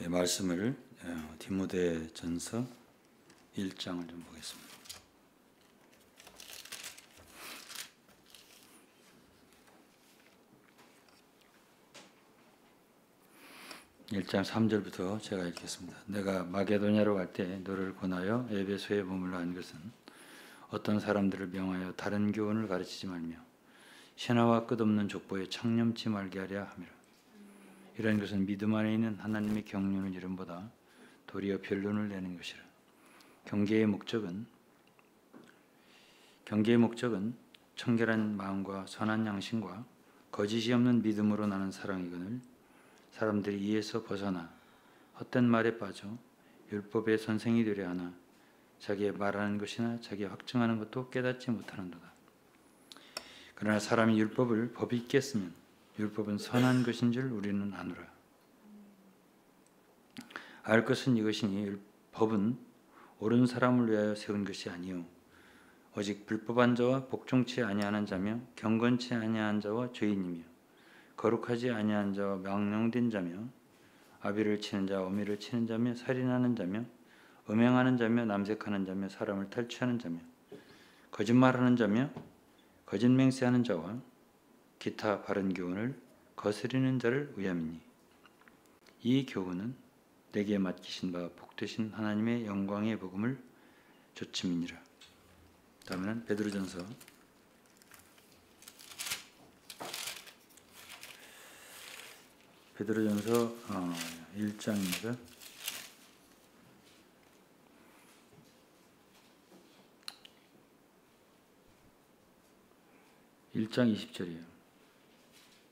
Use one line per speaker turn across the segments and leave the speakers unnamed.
말씀을 디모데전서 1장을 좀 보겠습니다. 1장 3절부터 제가 읽겠습니다. 내가 마게도냐로 갈 때 너를 권하여 에베소에 머물러 한 것은 어떤 사람들을 명하여 다른 교훈을 가르치지 말며 신화와 끝없는 족보에 창념치 말게 하려 함이라. 이런 것은 믿음 안에 있는 하나님의 경륜을 이름보다 도리어 변론을 내는 것이라. 경계의 목적은 청결한 마음과 선한 양심과 거짓이 없는 믿음으로 나는 사랑이거늘 사람들이 이에서 벗어나 헛된 말에 빠져 율법의 선생이 되려 하나 자기의 말하는 것이나 자기의 확증하는 것도 깨닫지 못하는도다. 그러나 사람이 율법을 법이 있겠으면 율법은 선한 것인 줄 우리는 아노라. 알 것은 이것이니 법은 옳은 사람을 위하여 세운 것이 아니요 오직 불법한 자와 복종치 아니하는 자며 경건치 아니한 자와 죄인이며 거룩하지 아니한 자와 망령된 자며 아비를 치는 자와 어미를 치는 자며 살인하는 자며 음행하는 자며 남색하는 자며 사람을 탈취하는 자며 거짓말하는 자며 거짓 맹세하는 자와 기타 바른 교훈을 거스리는 자를 위함이니 이 교훈은 내게 맡기신 바 복되신 하나님의 영광의 복음을 조침이니라. 다음에는 베드로전서 1장입니다. 1장 20절이에요.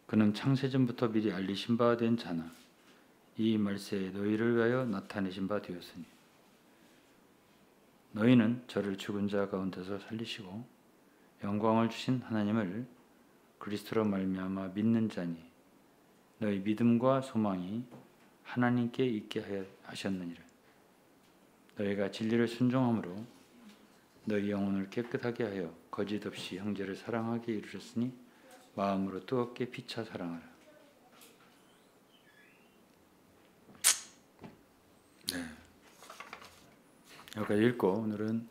그는 창세전부터 미리 알리신 바 된 자나 이 말세에 너희를 위하여 나타내신 바 되었으니 너희는 저를 죽은 자 가운데서 살리시고 영광을 주신 하나님을 그리스도로 말미암아 믿는 자니 너희 믿음과 소망이 하나님께 있게 하셨느니라. 너희가 진리를 순종함으로 너희 영혼을 깨끗하게 하여 거짓 없이 형제를 사랑하게 이르렀으니 마음으로 뜨겁게 피차 사랑하라. 네. 여기까지 읽고 오늘은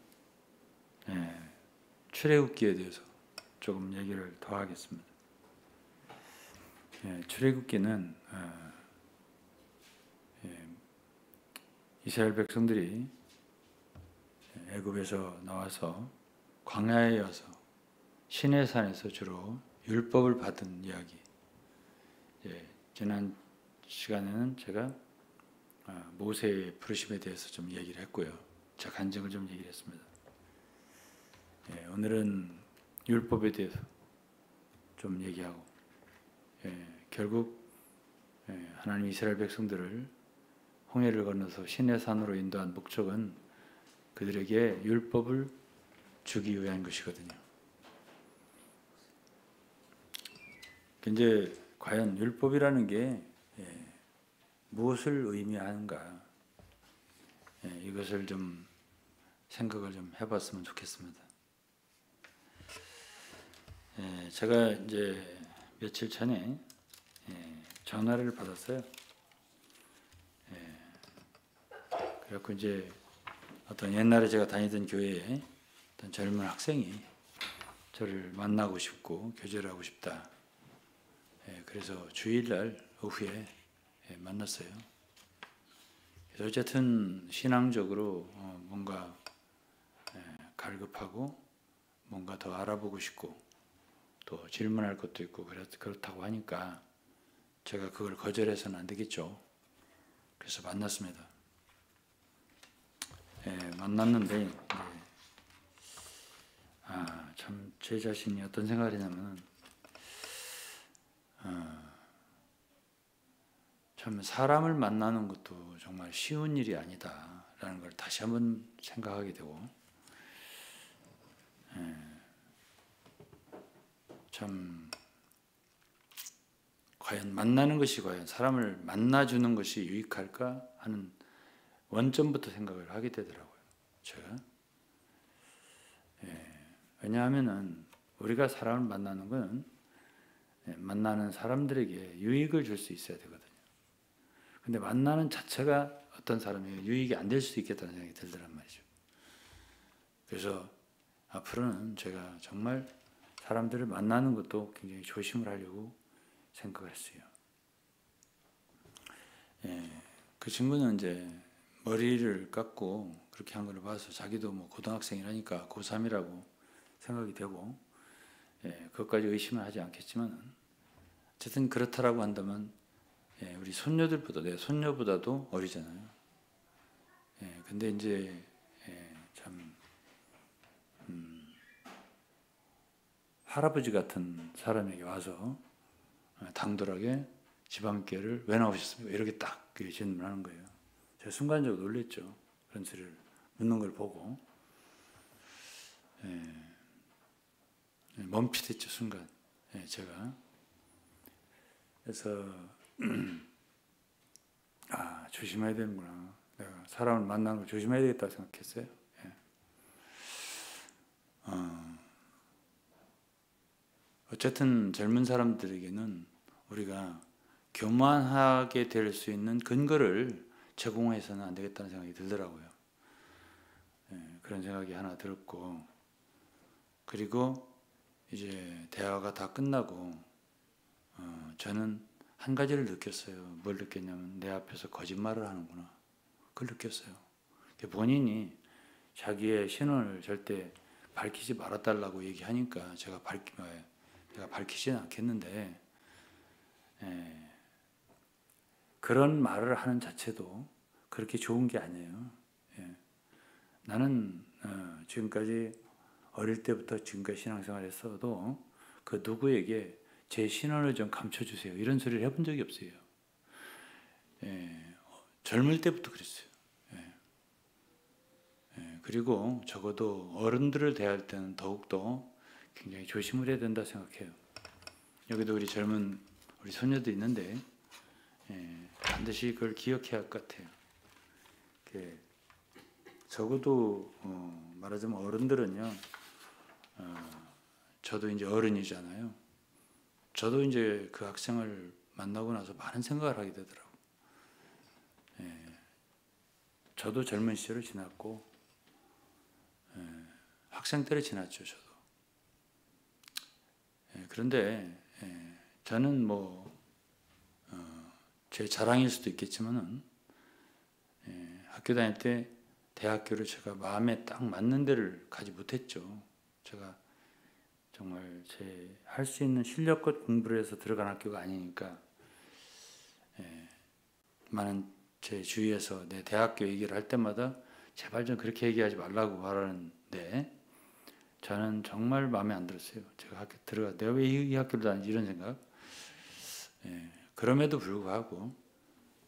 출애굽기에 대해서 조금 얘기를 더 하겠습니다. 출애굽기는 이스라엘 백성들이 애굽에서 나와서 광야에 와서 시내산에서 주로 율법을 받은 이야기. 지난 시간에는 제가 모세의 부르심에 대해서 좀 얘기를 했고요. 제 간증을 좀 얘기를 했습니다. 오늘은 율법에 대해서 좀 얘기하고 결국 하나님 이스라엘 백성들을 홍해를 건너서 시내산으로 인도한 목적은 그들에게 율법을 주기 위한 것이거든요. 이제 과연 율법이라는 게 무엇을 의미하는가 이것을 좀 생각을 좀 해봤으면 좋겠습니다. 제가 이제 며칠 전에 전화를 받았어요. 그래갖고 이제 어떤 옛날에 제가 다니던 교회에 어떤 젊은 학생이 저를 만나고 싶고 교제를 하고 싶다. 그래서 주일날 오후에 만났어요. 그래서 어쨌든 신앙적으로 뭔가 갈급하고 뭔가 더 알아보고 싶고 또 질문할 것도 있고 그렇다고 하니까 제가 그걸 거절해서는 안 되겠죠. 그래서 만났습니다. 만났는데 참 제 자신이 어떤 생각을 했냐면 참 사람을 만나는 것도 정말 쉬운 일이 아니다라는 걸 다시 한번 생각하게 되고 참 과연 만나는 것이 과연 사람을 만나주는 것이 유익할까 하는 원점부터 생각을 하게 되더라고요. 제가 왜냐하면은 우리가 사람을 만나는 건 만나는 사람들에게 유익을 줄 수 있어야 되거든요. 근데 만나는 자체가 어떤 사람에게 유익이 안 될 수도 있겠다는 생각이 들더란 말이죠. 그래서 앞으로는 제가 정말 사람들을 만나는 것도 굉장히 조심을 하려고 생각을 했어요. 그 친구는 이제 머리를 깎고 그렇게 한 걸 봐서 자기도 뭐 고등학생이라니까 고3이라고 생각이 되고, 그것까지 의심을 하지 않겠지만, 어쨌든 그렇다라고 한다면, 우리 손녀들보다, 내 손녀보다도 어리잖아요. 근데 이제, 참, 할아버지 같은 사람에게 와서 당돌하게 집안계를 왜 나오셨습니까? 이렇게 딱 질문하는 거예요. 제가 순간적으로 놀랬죠. 그런 소리를 묻는 걸 보고. 멈칫했죠, 순간. 제가. 그래서, 조심해야 되는구나. 내가 사람을 만나는 걸 조심해야 되겠다 생각했어요. 어쨌든 젊은 사람들에게는 우리가 교만하게 될 수 있는 근거를 제공해서는 안 되겠다는 생각이 들더라고요. 그런 생각이 하나 들었고, 그리고 이제 대화가 다 끝나고 저는 한 가지를 느꼈어요. 뭘 느꼈냐면 내 앞에서 거짓말을 하는구나. 그걸 느꼈어요. 본인이 자기의 신원을 절대 밝히지 말아달라고 얘기하니까 제가 밝히지는 않겠는데, 그런 말을 하는 자체도 그렇게 좋은 게 아니에요. 나는 지금까지 어릴 때부터 지금까지 신앙생활 했어도 그 누구에게 제 신원을 좀 감춰주세요 이런 소리를 해본 적이 없어요. 젊을 때부터 그랬어요. 그리고 적어도 어른들을 대할 때는 더욱더 굉장히 조심을 해야 된다 생각해요. 여기도 우리 젊은 우리 소녀도 있는데 반드시 그걸 기억해야 할 것 같아요. 적어도 말하자면 어른들은요, 저도 이제 어른이잖아요. 저도 이제 그 학생을 만나고 나서 많은 생각을 하게 되더라고요. 저도 젊은 시절을 지났고, 학생 때를 지났죠, 저도. 그런데 저는 제 자랑일 수도 있겠지만은 학교 다닐 때 대학교를 제가 마음에 딱 맞는 데를 가지 못했죠. 제가 정말 제 할 수 있는 실력껏 공부를 해서 들어간 학교가 아니니까 많은 제 주위에서 내 대학교 얘기를 할 때마다 제발 좀 그렇게 얘기하지 말라고 말하는데 저는 정말 마음에 안 들었어요. 제가 학교 들어가 내가 왜 이 학교를 다니지 이런 생각. 그럼에도 불구하고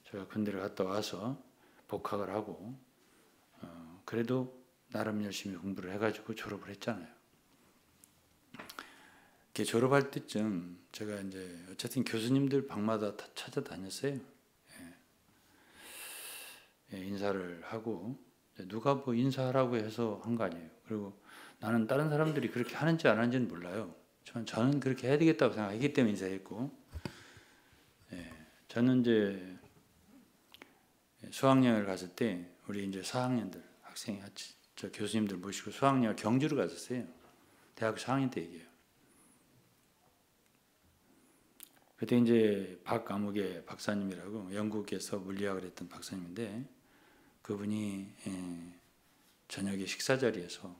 제가 군대를 갔다 와서 복학을 하고 그래도 나름 열심히 공부를 해가지고 졸업을 했잖아요. 이렇게 졸업할 때쯤 제가 이제 어쨌든 교수님들 방마다 다 찾아다녔어요. 인사를 하고 누가 뭐 인사하라고 해서 한 거 아니에요. 그리고 나는 다른 사람들이 그렇게 하는지 안 하는지는 몰라요. 저는 그렇게 해야 되겠다고 생각하기 때문에 인사했고, 저는 이제 수학여행을 갔을 때 우리 이제 4학년들 학생이 저 교수님들 모시고 수학여행 경주를 갔었어요. 대학교 4학년 때 얘기해요. 그때 이제 박아무개 박사님이라고 영국에서 물리학을 했던 박사님인데 그분이 저녁에 식사 자리에서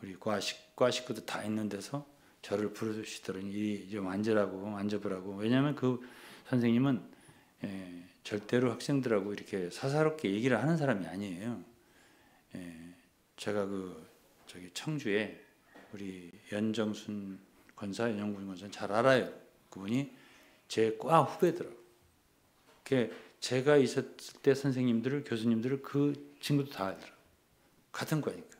우리 과 식구들 다 있는 데서 저를 부르시더니 이리 좀 앉아보라고. 왜냐하면 그 선생님은 절대로 학생들하고 이렇게 사사롭게 얘기를 하는 사람이 아니에요. 제가 저기 청주에 우리 연정순 권사, 연영군 권사는 잘 알아요. 그분이 제 과 후배더라고요. 제가 있었을 때 선생님들을, 교수님들을 그 친구도 다 알더라고요. 같은 과니까.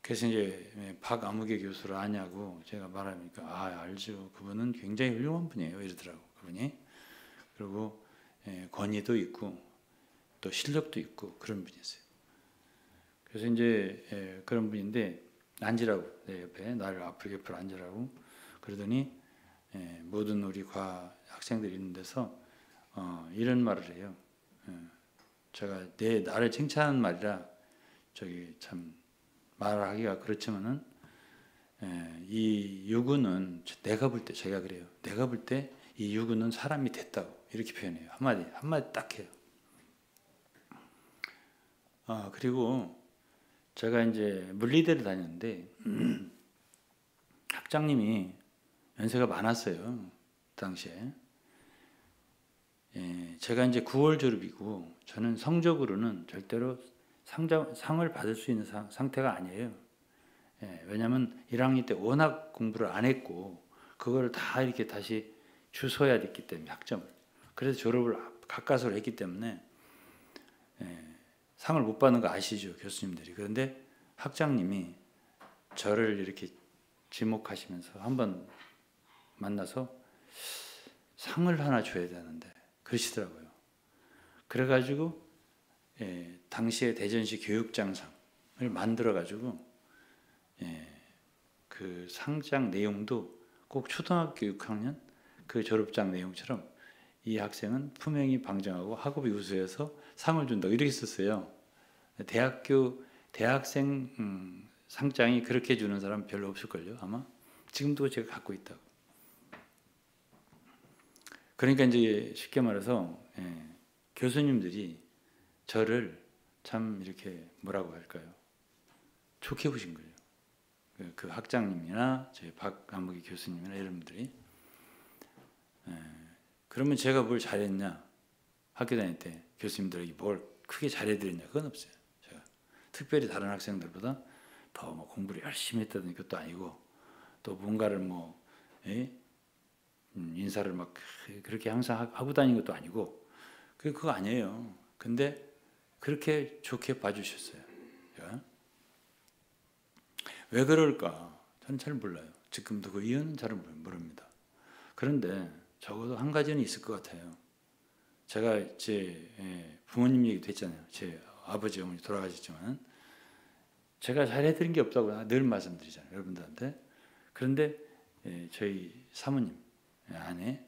그래서 이제 박아무개 교수를 아냐고 제가 말하니까 알죠. 그분은 굉장히 훌륭한 분이에요. 이러더라고요. 그분이. 그리고 권위도 있고 또 실력도 있고 그런 분이었어요. 그래서 이제 그런 분인데 앉으라고 내 옆에 나를 앞으로 앉으라고 그러더니 모든 우리 과 학생들이 있는 데서 이런 말을 해요. 제가 나를 칭찬하는 말이라 참 말하기가 그렇지만은 이 유구는 제가 볼 때 내가 볼 때 이 유구는 사람이 됐다고 이렇게 표현해요. 한마디 딱 해요. 그리고 제가 이제 물리대를 다녔는데 학장님이 연세가 많았어요. 당시에. 제가 이제 9월 졸업이고 저는 성적으로는 절대로 상을 받을 수 있는 상태가 아니에요. 왜냐하면 1학년 때 워낙 공부를 안 했고 그걸 다 이렇게 다시 주워야 됐기 때문에 학점을. 그래서 졸업을 가까스로 했기 때문에 상을 못 받는 거 아시죠, 교수님들이. 그런데 학장님이 저를 이렇게 지목하시면서 한번 만나서 상을 하나 줘야 되는데 그러시더라고요. 그래가지고 당시에 대전시 교육장상을 만들어가지고 그 상장 내용도 꼭 초등학교 6학년 그 졸업장 내용처럼 이 학생은 품행이 방정하고 학업이 우수해서 상을 준다 이렇게 썼어요. 대학생 상장이 그렇게 주는 사람 별로 없을걸요, 아마. 지금도 제가 갖고 있다고. 그러니까 이제 쉽게 말해서 교수님들이 저를 참 이렇게 뭐라고 할까요? 좋게 보신 거예요. 그 학장님이나 저희 박아무기 교수님이나 이런 분들이. 그러면 제가 뭘 잘했냐? 학교 다닐 때 교수님들에게 뭘 크게 잘해드렸냐? 그건 없어요. 제가 특별히 다른 학생들보다 더 뭐 공부를 열심히 했다는 것도 아니고 또 뭔가를 인사를 막 그렇게 항상 하고 다니는 것도 아니고 그거 아니에요. 근데 그렇게 좋게 봐주셨어요. 왜 그럴까? 저는 잘 몰라요. 지금도 그 이유는 잘 모릅니다. 그런데 적어도 한 가지는 있을 것 같아요. 제가 제 부모님 얘기도 했잖아요. 제 아버지 어머니 돌아가셨지만 제가 잘해드린 게 없다고 늘 말씀드리잖아요. 여러분들한테. 그런데 저희 사모님 아내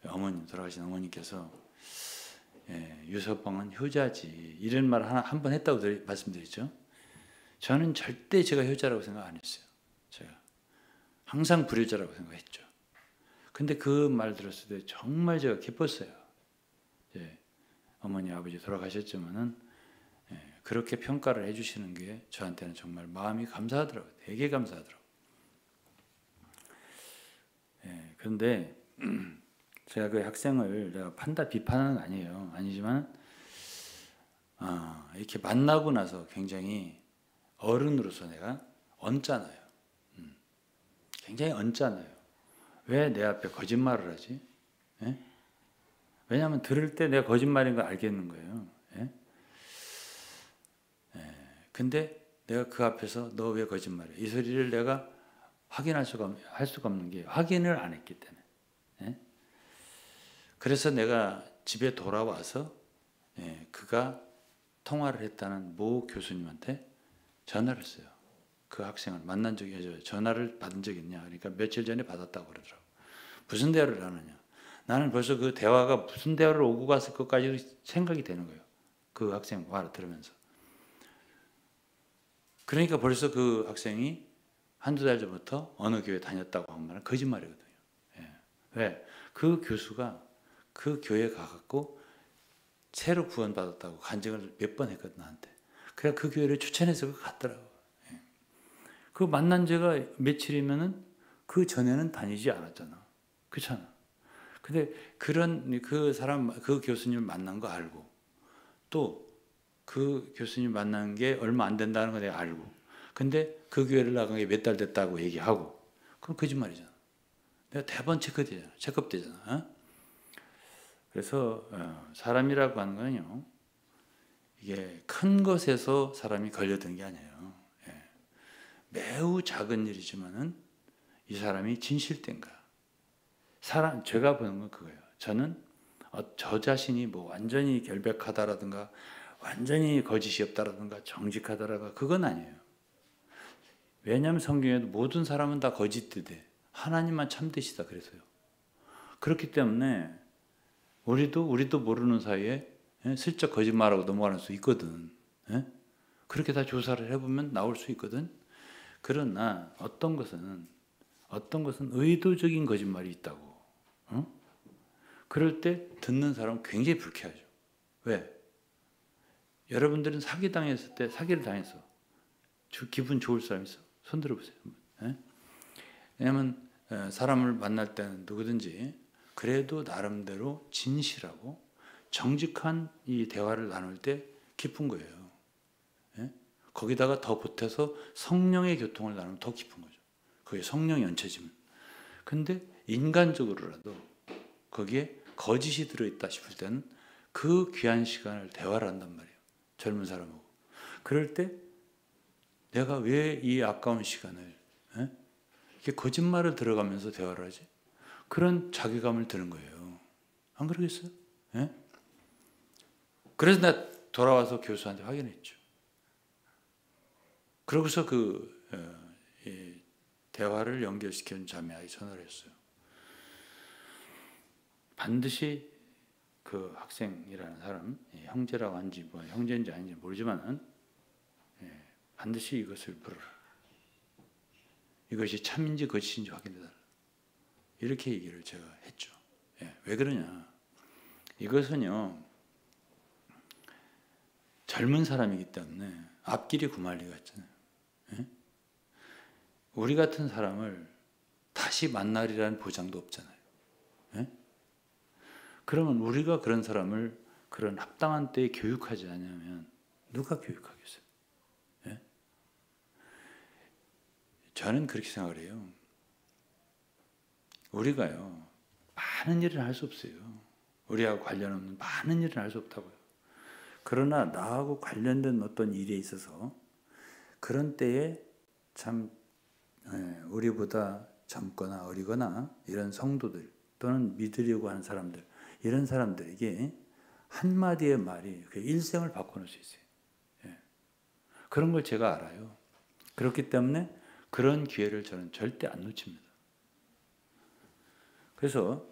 어머님 돌아가신 어머니께서 유서방은 효자지 이런 말 한 번 했다고 말씀드렸죠. 저는 절대 제가 효자라고 생각 안 했어요. 제가 항상 불효자라고 생각했죠. 근데 그 말 들었을 때 정말 제가 기뻤어요. 어머니 아버지 돌아가셨지만은 그렇게 평가를 해주시는 게 저한테는 정말 마음이 감사하더라고요. 되게 감사하더라고요. 그런데 제가 그 학생을 내가 비판은 아니에요. 아니지만 이렇게 만나고 나서 굉장히 어른으로서 내가 언짢아요. 굉장히 언짢아요. 왜 내 앞에 거짓말을 하지? 왜냐하면 들을 때 내가 거짓말인 걸 알겠는 거예요. 근데 내가 그 앞에서 너 왜 거짓말해? 이 소리를 내가 할 수가 없는 게 확인을 안 했기 때문에. 그래서 내가 집에 돌아와서 그가 통화를 했다는 모 교수님한테 전화를 했어요. 그 학생을 만난 적이 있어요. 전화를 받은 적이 있냐? 그러니까 며칠 전에 받았다고 그러더라고요. 무슨 대화를 하느냐? 나는 벌써 그 대화가 무슨 대화를 오고 갔을 것까지 생각이 되는 거예요. 그 학생 말을 들으면서. 그러니까 벌써 그 학생이 한두 달 전부터 어느 교회 다녔다고 한 말은 거짓말이거든요. 왜? 그 교수가 그 교회에 가갖고 새로 구원받았다고 간증을 몇 번 했거든, 나한테. 그래 그 교회를 추천해서 갔더라고. 그 만난 지가 며칠이면은 그 전에는 다니지 않았잖아. 그렇잖아. 근데 그 교수님을 만난 거 알고 또 그 교수님 만난 게 얼마 안 된다는 거 내가 알고 근데 그 교회를 나간 게 몇 달 됐다고 얘기하고 그럼 거짓말이잖아. 내가 대번 체크되잖아. 그래서 사람이라고 하는 거는요. 이게 큰 것에서 사람이 걸려드는 게 아니에요. 매우 작은 일이지만은 이 사람이 진실된가. 제가 보는 건 그거예요. 저는 저 자신이 뭐 완전히 결백하다라든가 완전히 거짓이 없다라든가 정직하다라든가 그건 아니에요. 왜냐하면 성경에도 모든 사람은 다 거짓되되 하나님만 참되시다 그래서요. 그렇기 때문에
우리도 모르는 사이에 슬쩍 거짓말하고 넘어가는 수 있거든. 그렇게 다 조사를 해보면 나올 수 있거든. 그러나 어떤 것은 의도적인 거짓말이 있다고. 그럴 때 듣는 사람은 굉장히 불쾌하죠. 왜? 여러분들은 사기당했을 때, 사기를 당했어. 기분 좋을 사람 있어? 손 들어보세요. 왜냐하면 사람을 만날 때는 누구든지 그래도 나름대로 진실하고 정직한 이 대화를 나눌 때 기쁜 거예요. 거기다가 더 보태서 성령의 교통을 나누면 더 깊은 거죠. 그게 성령의 연체지면. 근데 인간적으로라도 거기에 거짓이 들어있다 싶을 때는 그 귀한 시간을 대화를 한단 말이에요. 젊은 사람하고. 그럴 때 내가 왜 이 아까운 시간을 이렇게 거짓말을 들어가면서 대화를 하지? 그런 자괴감을 드는 거예요. 안 그러겠어요? 그래서 나 돌아와서 교수한테 확인했죠. 그러고서 이 대화를 연결시키는 자매에게 전화를 했어요. 반드시 그 학생이라는 사람, 형제라고 한지 뭐 형제인지 아닌지 모르지만 반드시 이것을 물어라. 이것이 참인지 거짓인지 확인해달라. 이렇게 얘기를 제가 했죠. 왜 그러냐? 이것은요, 젊은 사람이기 때문에 앞길이 구말리가 있잖아요. 우리 같은 사람을 다시 만나리라는 보장도 없잖아요. 그러면 우리가 그런 사람을 그런 합당한 때에 교육하지 않으면 누가 교육하겠어요? 저는 그렇게 생각을 해요. 우리가요, 많은 일을 할 수 없어요. 우리하고 관련 없는 많은 일을 할 수 없다고요. 그러나 나하고 관련된 어떤 일에 있어서 그런 때에 참 우리보다 젊거나 어리거나 이런 성도들 또는 믿으려고 하는 사람들, 이런 사람들에게 한마디의 말이 그 일생을 바꿔놓을 수 있어요. 그런 걸 제가 알아요. 그렇기 때문에 그런 기회를 저는 절대 안 놓칩니다. 그래서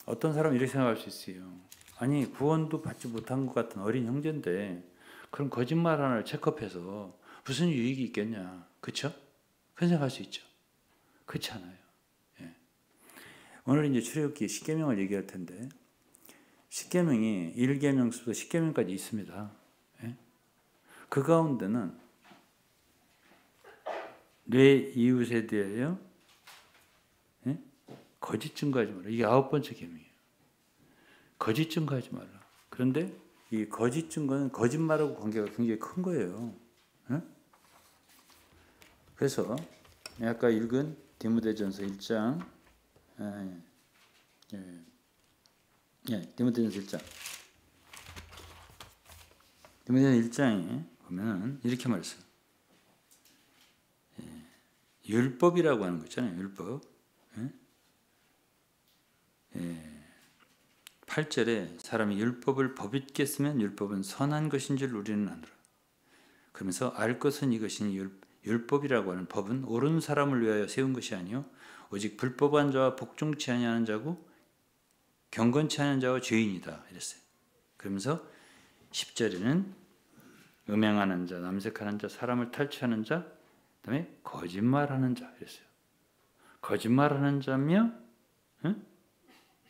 어떤 사람은 이렇게 생각할 수 있어요. 아니, 구원도 받지 못한 것 같은 어린 형제인데 그런 거짓말 하나를 체크업해서 무슨 유익이 있겠냐. 그렇죠? 그런 생각할 수 있죠. 그렇지 않아요. 오늘 이제 출애굽기 10계명을 얘기할 텐데, 10계명이 1계명부터 10계명까지 있습니다. 그 가운데는 내 이웃에 대하여 거짓 증거하지 마라. 이게 9번째 계명이에요. 거짓 증거하지 말라. 그런데 이 거짓 증거는 거짓말하고 관계가 굉장히 큰 거예요. 그래서 아까 읽은 디모데전서 1장, 디모데전서 1장. 디모데전서 1장에 보면 이렇게 말했어요. 율법이라고 하는 거 있잖아요. 율법. 8절에 사람이 율법을 법있게 쓰면 율법은 선한 것인 줄 우리는 아노라. 그러면서 알 것은 이것이니 율법이라고 하는 법은 옳은 사람을 위하여 세운 것이 아니요 오직 불법한 자와 복종치 아니하는 자고 경건치 않은 자와 죄인이다 이랬어요. 그러면서 10절에는 음행하는 자, 남색하는 자, 사람을 탈취하는 자, 그다음에 거짓말하는 자 이랬어요. 거짓말하는 자며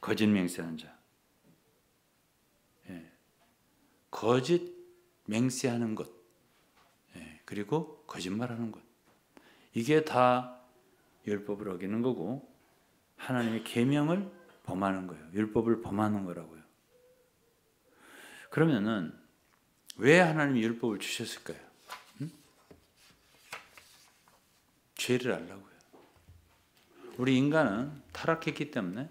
거짓 맹세하는 자. 거짓 맹세하는 것. 그리고 거짓말하는 것. 이게 다 율법을 어기는 거고 하나님의 계명을 범하는 거예요. 율법을 범하는 거라고요. 그러면은 왜 하나님이 율법을 주셨을까요? 죄를 알라고요. 우리 인간은 타락했기 때문에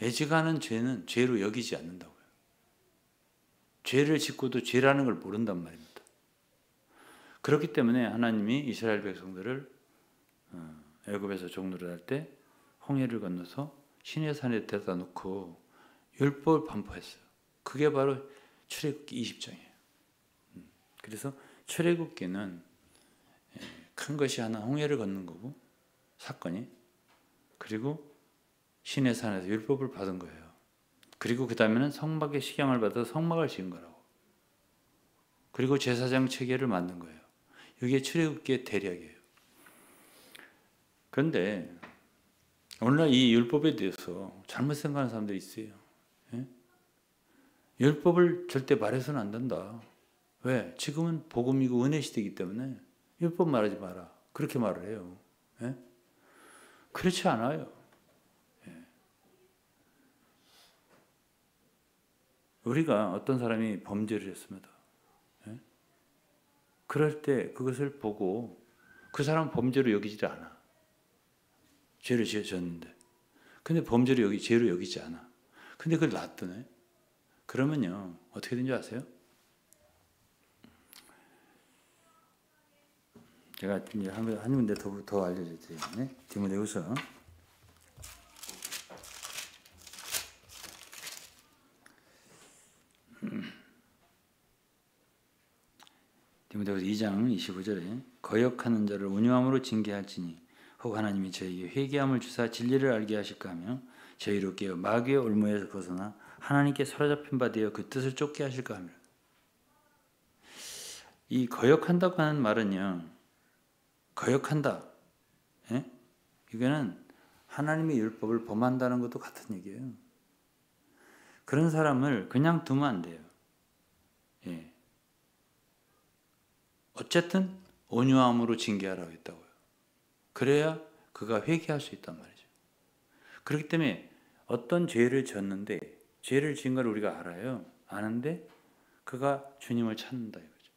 애지간한 죄는 죄로 여기지 않는다고요. 죄를 짓고도 죄라는 걸 모른단 말입니다. 그렇기 때문에 하나님이 이스라엘 백성들을 애굽에서 종노릇 할 때 홍해를 건너서 시내산에 데려다 놓고 율법을 반포했어요. 그게 바로 출애굽기 20장이에요. 그래서 출애굽기는 큰 것이 하나 홍해를 걷는 거고 사건이, 그리고 신의 산에서 율법을 받은 거예요. 그리고 그 다음에는 성막의 식양을 받아서 성막을 지은 거라고. 그리고 제사장 체계를 만든 거예요. 이게 출애굽기의 대략이에요. 그런데 오늘날 이 율법에 대해서 잘못 생각하는 사람들이 있어요. 예? 율법을 절대 말해서는 안 된다. 왜? 지금은 복음이고 은혜 시대이기 때문에 율법 말하지 마라. 그렇게 말을 해요. 예? 그렇지 않아요. 예. 우리가 어떤 사람이 범죄를 했습니다. 예? 그럴 때 그것을 보고 그 사람 범죄로 여기지 않아. 죄를 지었는데. 근데 범죄로 죄로 여기지 않아. 근데 그걸 놔두네. 그러면요, 어떻게 된지 아세요? 제가 이제 한 군데 더 알려드릴게요. 네? 디모데후서 2장 25절에 거역하는 자를 온유함으로 징계할지니 혹 하나님이 저에게 회개함을 주사 진리를 알게 하실까 하며 저희로 깨어 마귀의 올무에서 벗어나 하나님께 사로잡힌 바 되어 그 뜻을 쫓게 하실까 하며. 이 거역한다고 하는 말은요, 거역한다. 예? 이거는 하나님의 율법을 범한다는 것도 같은 얘기예요. 그런 사람을 그냥 두면 안 돼요. 예. 어쨌든 온유함으로 징계하라고 했다고요. 그래야 그가 회개할 수 있단 말이죠. 그렇기 때문에 어떤 죄를 졌는데 죄를 지은 걸 우리가 알아요. 아는데 그가 주님을 찾는다 이거죠.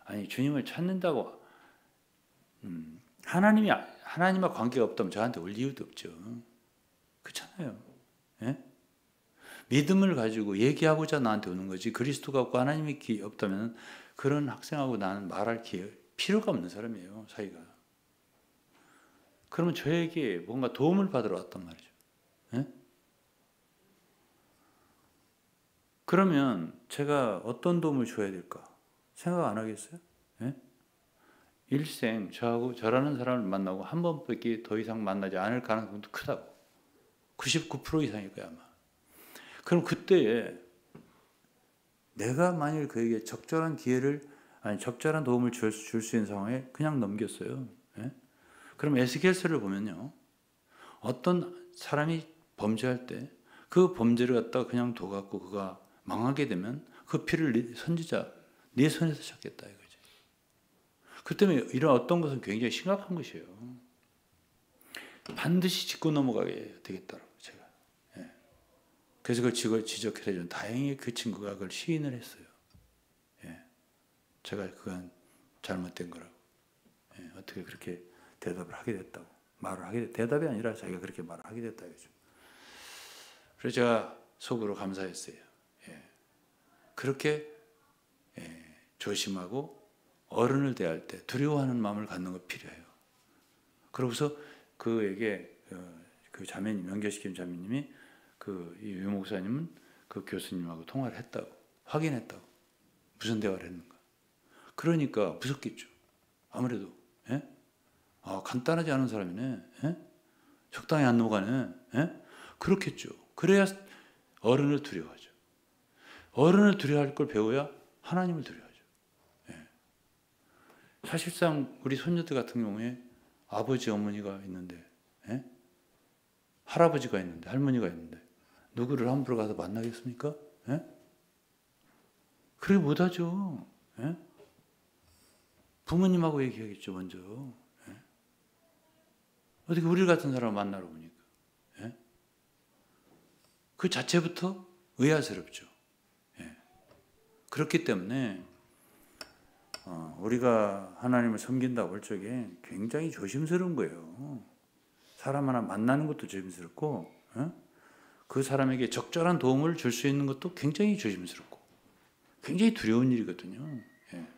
아니 주님을 찾는다고 하나님과 관계가 없다면 저한테 올 이유도 없죠. 그렇잖아요. 예? 믿음을 가지고 얘기하고자 나한테 오는 거지. 그리스도가 없고 하나님이 없다면 그런 학생하고 나는 말할 필요가 없는 사람이에요. 사이가. 그러면 저에게 뭔가 도움을 받으러 왔단 말이죠. 예? 그러면 제가 어떤 도움을 줘야 될까? 생각 안 하겠어요? 예? 일생 저라는 사람을 만나고 한 번밖에 더 이상 만나지 않을 가능성도 크다고. 99% 이상일 거야 아마. 그럼 그때에 내가 만일 그에게 적절한 도움을 줄 수 있는 상황에 그냥 넘겼어요. 예? 그럼 에스겔서를 보면요, 어떤 사람이 범죄할 때 그 범죄를 갖다가 그냥 둬갖고 그가 망하게 되면 그 피를 선지자 네 손에서 찾겠다 이거지. 그 때문에 이런 어떤 것은 굉장히 심각한 것이에요. 반드시 짚고 넘어가게 되겠다라고 제가. 예. 그래서 그걸 지적해준 다행히 그 친구가 그걸 시인을 했어요. 예. 제가 그건 잘못된 거라고. 예. 어떻게 그렇게 대답을 하게 됐다고 말을 하게 됐. 대답이 아니라 자기가 그렇게 말을 하게 됐다 이거죠. 그래서 제가 속으로 감사했어요. 예. 그렇게 조심하고 어른을 대할 때 두려워하는 마음을 갖는 거 필요해요. 그러고서 그에게 그 자매님, 연결시킨 자매님이 이 유목사님은 그 교수님하고 통화를 했다고, 확인했다고. 무슨 대화를 했는가. 그러니까 무섭겠죠. 아무래도. 예? 간단하지 않은 사람이네. 예? 적당히 안 넘어가네. 예? 그렇겠죠. 그래야 어른을 두려워하죠. 어른을 두려워할 걸 배워야 하나님을 두려워하죠. 예. 사실상 우리 손녀들 같은 경우에 아버지, 어머니가 있는데, 예? 할아버지가 있는데, 할머니가 있는데 누구를 함부로 가서 만나겠습니까? 예? 그렇게 못하죠. 예? 부모님하고 얘기하겠죠, 먼저. 예? 어떻게 우리 같은 사람을 만나러 보니까. 예? 그 자체부터 의아스럽죠. 예. 그렇기 때문에 우리가 하나님을 섬긴다고 할 적에 굉장히 조심스러운 거예요. 사람 하나 만나는 것도 조심스럽고, 예? 그 사람에게 적절한 도움을 줄 수 있는 것도 굉장히 조심스럽고, 굉장히 두려운 일이거든요. 예.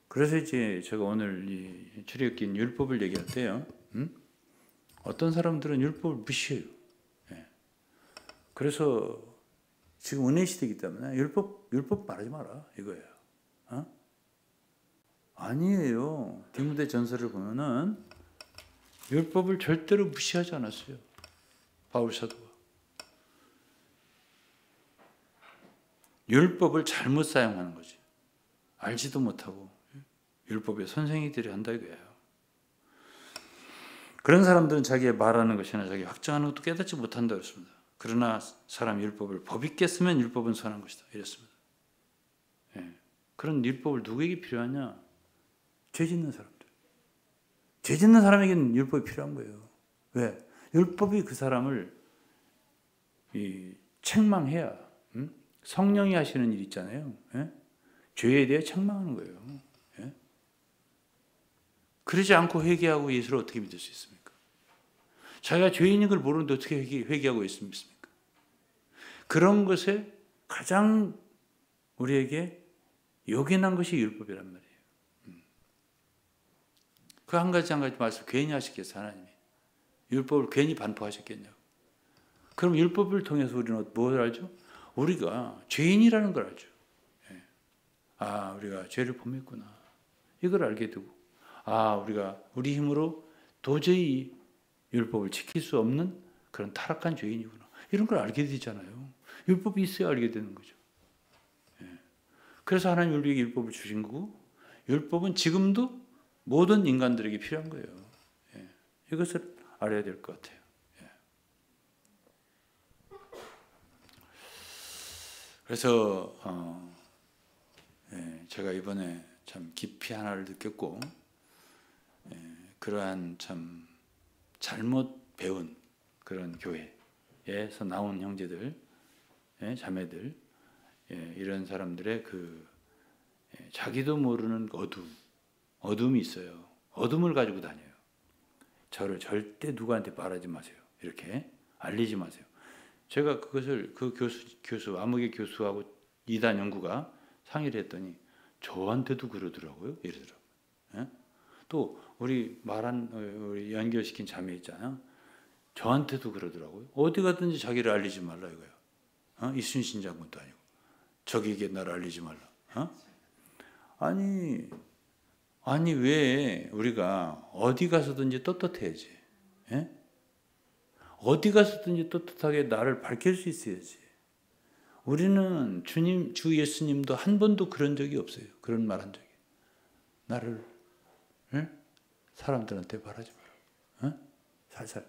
그래서 이제 제가 오늘 이 출애굽기 율법을 얘기할 때요, 어떤 사람들은 율법을 무시해요. 예. 그래서 지금 은혜 시대이기 때문에 율법 말하지 마라 이거예요. 아니에요. 디모데 전서를 보면은 율법을 절대로 무시하지 않았어요. 바울 사도가. 율법을 잘못 사용하는 거지. 알지도 못하고 율법의 선생이들이 한다 이거예요. 그런 사람들은 자기의 말하는 것이나 자기 확정하는 것도 깨닫지 못한다 그랬습니다. 그러나 사람 율법을 법 있게 쓰면 율법은 선한 것이다 이랬습니다. 예. 그런 율법을 누구에게 필요하냐? 죄 짓는 사람들. 죄 짓는 사람에게는 율법이 필요한 거예요. 왜? 율법이 그 사람을 책망해야 성령이 하시는 일 있잖아요. 예? 죄에 대해 책망하는 거예요. 예? 그러지 않고 회개하고 예수를 어떻게 믿을 수 있습니까? 자기가 죄인인 걸 모르는데 어떻게 회개하고 예수 믿습니까? 그런 것에 가장 우리에게 요긴한 것이 율법이란 말이에요. 그 한 가지 말씀 괜히 하시겠어요, 하나님이. 율법을 괜히 반포하셨겠냐고. 그럼 율법을 통해서 우리는 뭘 알죠? 우리가 죄인이라는 걸 알죠. 예. 아, 우리가 죄를 범했구나. 이걸 알게 되고, 아, 우리가 우리 힘으로 도저히 율법을 지킬 수 없는 그런 타락한 죄인이구나. 이런 걸 알게 되잖아요. 율법이 있어야 알게 되는 거죠. 예. 그래서 하나님 우리에게 율법을 주신 거고, 율법은 지금도 모든 인간들에게 필요한 거예요. 예. 이것을 알아야 될 것 같아요. 그래서 제가 이번에 참 깊이 하나를 느꼈고, 그러한 참 잘못 배운 그런 교회에서 나온 형제들, 자매들, 이런 사람들의 그 자기도 모르는 어둠이 있어요. 어둠을 가지고 다녀요. 저를 절대 누구한테 말하지 마세요. 이렇게 알리지 마세요. 제가 그것을 그 교수 암흑의 교수하고 이단 연구가 상의를 했더니 저한테도 그러더라고요. 이러더라고요. 예? 또 우리 연결시킨 자매 있잖아요. 저한테도 그러더라고요. 어디 가든지 자기를 알리지 말라 이거예요. 이순신 장군도 아니고 저기에게 나를 알리지 말라. 아니 왜 우리가 어디 가서든지 떳떳해야지. 예? 어디 가서든지 떳떳하게 나를 밝힐 수 있어야지. 우리는 주 예수님도 한 번도 그런 적이 없어요. 그런 말 한 적이. 나를 사람들한테 말하지 마라. 살살.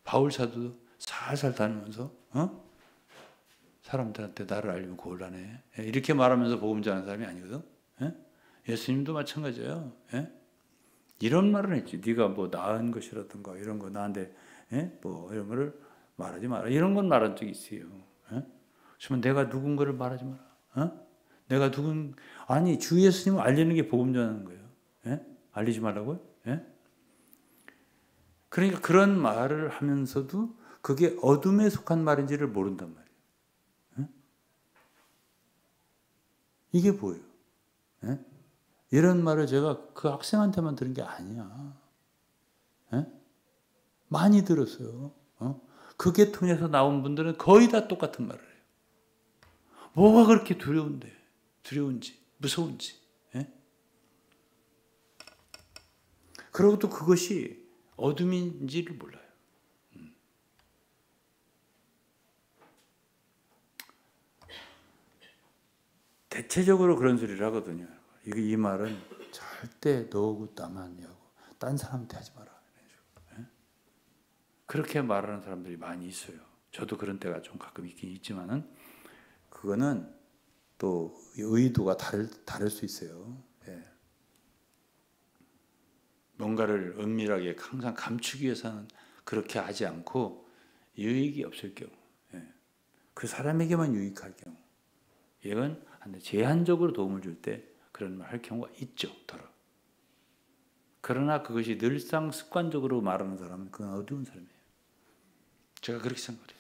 바울 사도도 살살 다니면서 사람들한테 나를 알리면 곤란해. 이렇게 말하면서 복음 전하는 사람이 아니거든. 예수님도 마찬가지예요. 이런 말을 했지. 네가 뭐 나은 것이라든가 이런 거 나한테 뭐 이런 거를 말하지 마라. 이런 건 말한 적이 있어요. 그러면 내가 누군가를 말하지 마라. 내가 아니 주 예수님을 알리는 게 복음 전하는 거예요. 알리지 말라고요? 그러니까 그런 말을 하면서도 그게 어둠에 속한 말인지를 모른단 말이에요. 이게 뭐예요? 이런 말을 제가 그 학생한테만 들은 게 아니야. 많이 들었어요. 그 계통에서 나온 분들은 거의 다 똑같은 말을 해요. 뭐가 그렇게 두려운지, 무서운지. 그리고 또 그것이 어둠인지를 몰라요. 대체적으로 그런 소리를 하거든요. 이 말은 절대 너하고 나만 하고 딴 사람한테 하지 마라. 그렇게 말하는 사람들이 많이 있어요. 저도 그런 때가 좀 가끔 있긴 있지만은 그거는 또 의도가 다를 수 있어요. 뭔가를 은밀하게 항상 감추기 위해서는 그렇게 하지 않고 유익이 없을 경우, 그 사람에게만 유익할 경우, 이건 제한적으로 도움을 줄 때 그런 말 할 경우가 있죠. 그러나 그것이 늘상 습관적으로 말하는 사람은 그건 어두운 사람이에요. 제가 그렇게 생각해요.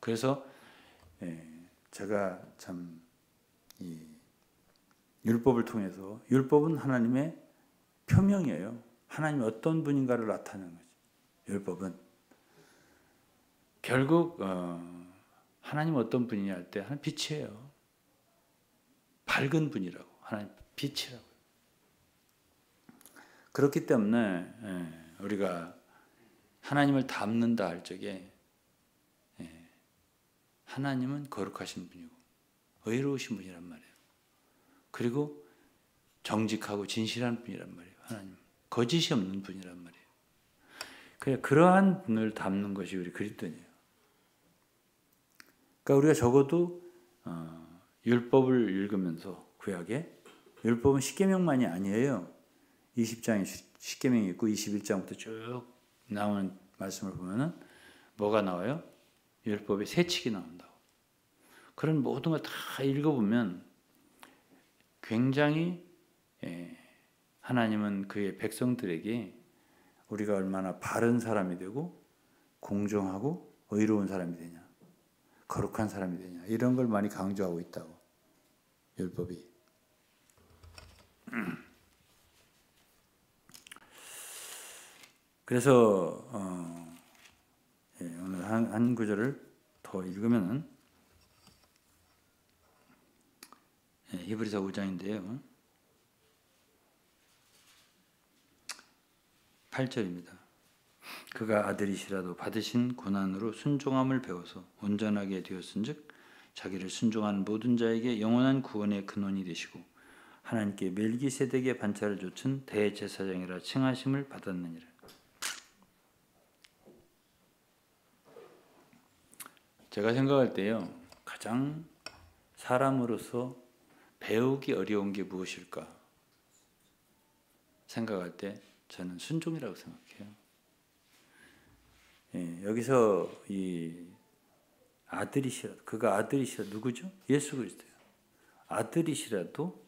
그래서 제가 참 이 율법을 통해서 율법은 하나님의 표명이에요. 하나님이 어떤 분인가를 나타내는 거지. 율법은 결국 하나님 어떤 분이냐 할 때 하나님 빛이에요. 밝은 분이라고. 하나님 빛이라고. 그렇기 때문에 우리가 하나님을 닮는다 할 적에 하나님은 거룩하신 분이고 의로우신 분이란 말이에요. 그리고 정직하고 진실한 분이란 말이에요. 하나님 거짓이 없는 분이란 말이에요. 그러한 분을 닮는 것이 우리 그리스도인이에요. 그러니까 우리가 적어도 율법을 읽으면서 구약에 율법은 십계명만이 아니에요. 20장에 십계명이 있고 21장부터 쭉 나오는 말씀을 보면은 뭐가 나와요? 율법의 세칙이 나온다고. 그런 모든 걸 다 읽어보면 굉장히 하나님은 그의 백성들에게 우리가 얼마나 바른 사람이 되고 공정하고 의로운 사람이 되냐, 거룩한 사람이 되냐, 이런 걸 많이 강조하고 있다고. 율법이. 그래서 오늘 한 구절을 더 읽으면은 히브리서 5장인데요. 8절입니다. 그가 아들이시라도 받으신 고난으로 순종함을 배워서 온전하게 되었은즉 자기를 순종한 모든 자에게 영원한 구원의 근원이 되시고 하나님께 멜기세덱의 반차를 좇은 대제사장이라 칭하심을 받았느니라. 제가 생각할 때요, 가장 사람으로서 배우기 어려운 게 무엇일까 생각할 때 저는 순종이라고 생각해요. 여기서 이 아들이시라도, 그가 아들이시라도 누구죠? 예수 그리스도예요. 아들이시라도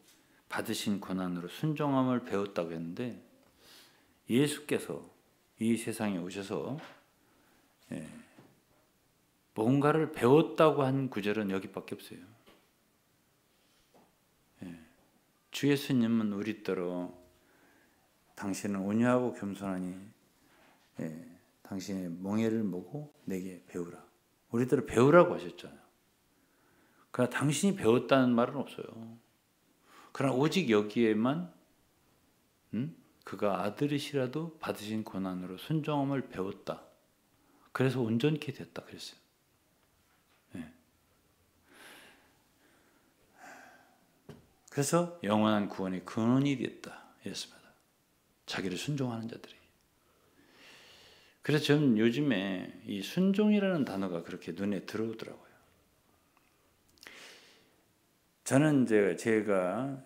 받으신 고난으로 순종함을 배웠다고 했는데 예수께서 이 세상에 오셔서 뭔가를 배웠다고 한 구절은 여기밖에 없어요. 주 예수님은 우리더러 당신은 온유하고 겸손하니 당신의 멍에를 모고 내게 배우라. 우리더러 배우라고 하셨잖아요. 그러나 당신이 배웠다는 말은 없어요. 그러나 오직 여기에만 그가 아들이시라도 받으신 고난으로 순종함을 배웠다. 그래서 온전케 됐다 그랬어요. 그래서 영원한 구원의 근원이 됐다 이랬습니다. 자기를 순종하는 자들이. 그래서 저는 요즘에 이 순종이라는 단어가 그렇게 눈에 들어오더라고요. 저는 이제 제가